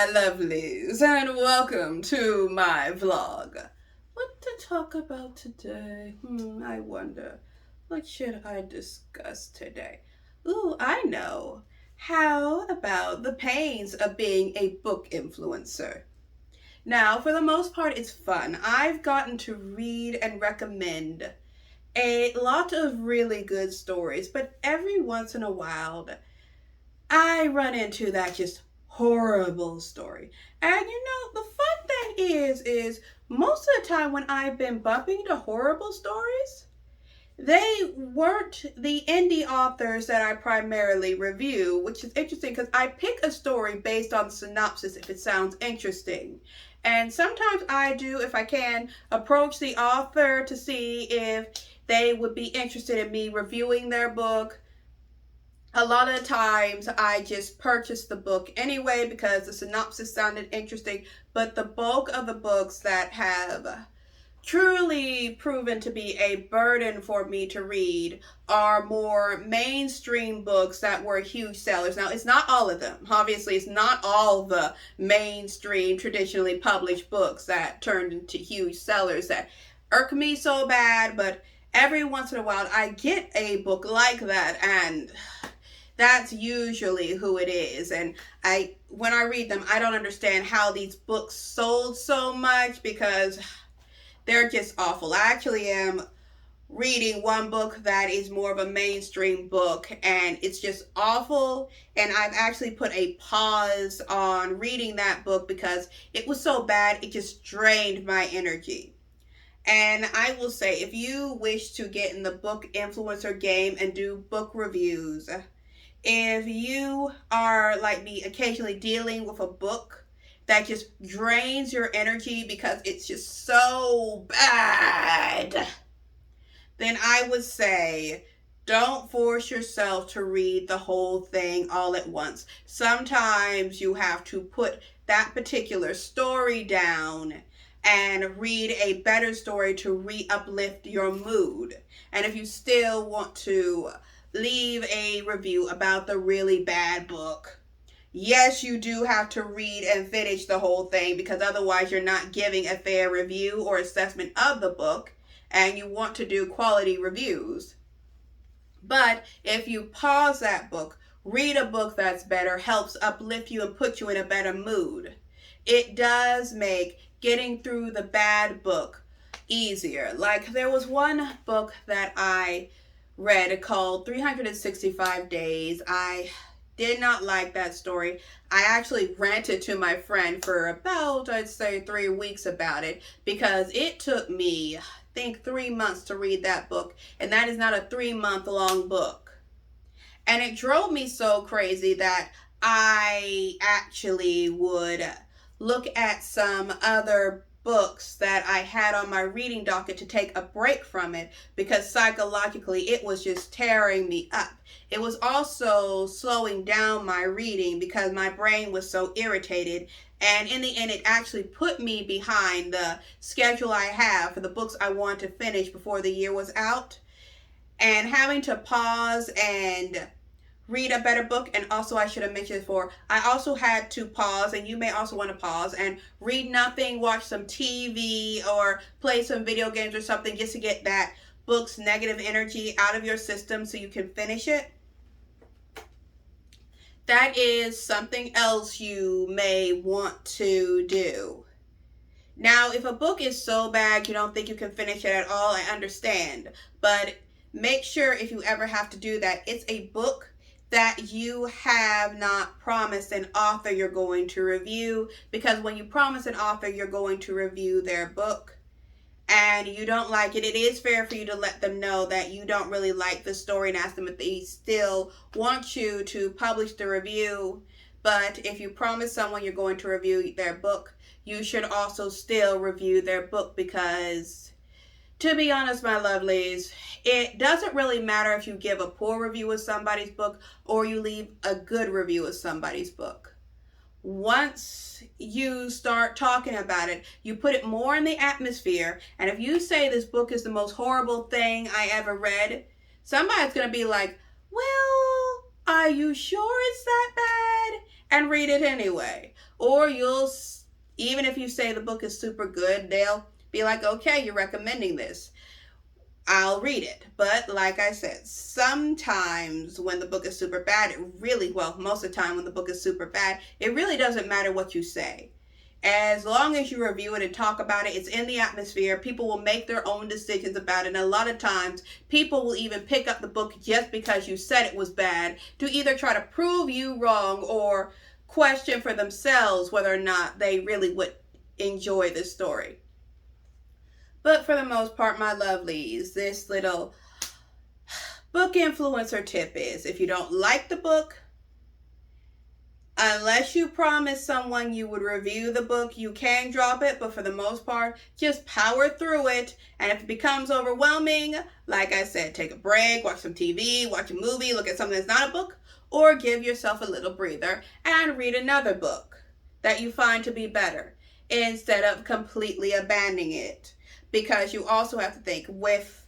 my lovelies, and welcome to my vlog. What to talk about today? I wonder. What should I discuss today? Ooh, I know. How about the pains of being a book influencer? Now, for the most part, it's fun. I've gotten to read and recommend a lot of really good stories, but every once in a while, I run into that just horrible story. And the fun thing is most of the time when I've been bumping to horrible stories, they weren't the indie authors that I primarily review, which is interesting because I pick a story based on the synopsis if it sounds interesting. And sometimes I do, if I can, approach the author to see if they would be interested in me reviewing their book. A lot of times I just purchased the book anyway because the synopsis sounded interesting, but the bulk of the books that have truly proven to be a burden for me to read are more mainstream books that were huge sellers. Now, it's not all of them. Obviously, it's not all the mainstream, traditionally published books that turned into huge sellers that irk me so bad, but every once in a while I get a book like that, and that's usually who it is. And when I read them, I don't understand how these books sold so much because they're just awful. I actually am reading one book that is more of a mainstream book, and it's just awful. And I've actually put a pause on reading that book because it was so bad, it just drained my energy. And I will say, if you wish to get in the book influencer game and do book reviews, if you are like me, occasionally dealing with a book that just drains your energy because it's just so bad, then I would say don't force yourself to read the whole thing all at once. Sometimes you have to put that particular story down and read a better story to re-uplift your mood. And if you still want to leave a review about the really bad book, yes, you do have to read and finish the whole thing because otherwise you're not giving a fair review or assessment of the book, and you want to do quality reviews. But if you pause that book, read a book that's better, helps uplift you and put you in a better mood, it does make getting through the bad book easier. Like there was one book that I read called 365 Days. I did not like that story. I actually ranted to my friend for about, I'd say, 3 weeks about it because it took me, I think, 3 months to read that book, and that is not a 3-month long book. And it drove me so crazy that I actually would look at some other books that I had on my reading docket to take a break from it because psychologically it was just tearing me up. It was also slowing down my reading because my brain was so irritated, and in the end it actually put me behind the schedule I have for the books I want to finish before the year was out. And having to pause and read a better book, and also I should have mentioned before, I also had to pause, and you may also want to pause and read nothing, watch some TV or play some video games or something just to get that book's negative energy out of your system so you can finish it. That is something else you may want to do. Now, if a book is so bad you don't think you can finish it at all, I understand, but make sure if you ever have to do that, it's a book that you have not promised an author you're going to review, because when you promise an author you're going to review their book and you don't like it, it is fair for you to let them know that you don't really like the story and ask them if they still want you to publish the review. But if you promise someone you're going to review their book, you should also still review their book because, to be honest, my lovelies, it doesn't really matter if you give a poor review of somebody's book or you leave a good review of somebody's book. Once you start talking about it, you put it more in the atmosphere. And if you say this book is the most horrible thing I ever read, somebody's going to be like, well, are you sure it's that bad? And read it anyway. Or even if you say the book is super good, they'll be like, okay, you're recommending this, I'll read it. But like I said, sometimes when the book is super bad, most of the time when the book is super bad, it really doesn't matter what you say. As long as you review it and talk about it, it's in the atmosphere. People will make their own decisions about it. And a lot of times, people will even pick up the book just because you said it was bad to either try to prove you wrong or question for themselves whether or not they really would enjoy the story. But for the most part, my lovelies, this little book influencer tip is, if you don't like the book, unless you promise someone you would review the book, you can drop it. But for the most part, just power through it. And if it becomes overwhelming, like I said, take a break, watch some TV, watch a movie, look at something that's not a book, or give yourself a little breather and read another book that you find to be better instead of completely abandoning it. Because you also have to think, with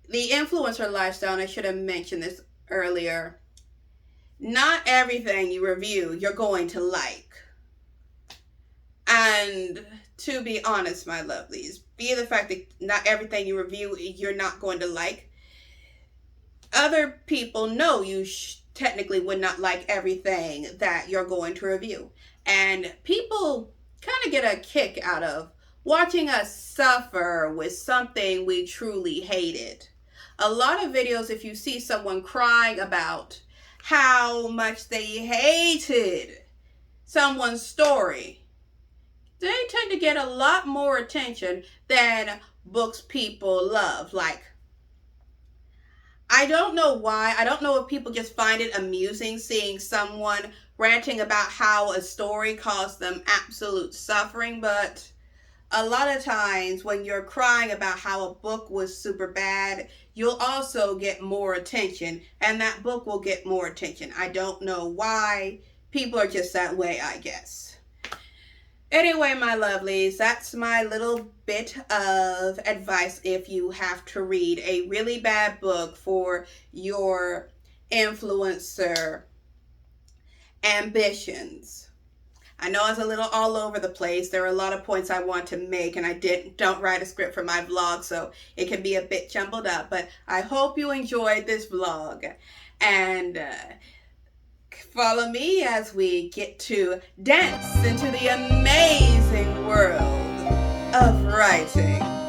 the influencer lifestyle, and I should have mentioned this earlier, not everything you review you're going to like. And to be honest, my lovelies, be the fact that not everything you review you're not going to like. Other people know you technically would not like everything that you're going to review. And people kind of get a kick out of watching us suffer with something we truly hated. A lot of videos, if you see someone crying about how much they hated someone's story, they tend to get a lot more attention than books people love. Like, I don't know why. I don't know if people just find it amusing seeing someone ranting about how a story caused them absolute suffering, but a lot of times when you're crying about how a book was super bad, you'll also get more attention, and that book will get more attention. I don't know why. People are just that way, I guess. Anyway, my lovelies, that's my little bit of advice if you have to read a really bad book for your influencer ambitions. I know it's a little all over the place. There are a lot of points I want to make, and I don't write a script for my vlog, so it can be a bit jumbled up. But I hope you enjoyed this vlog, and follow me as we get to dance into the amazing world of writing.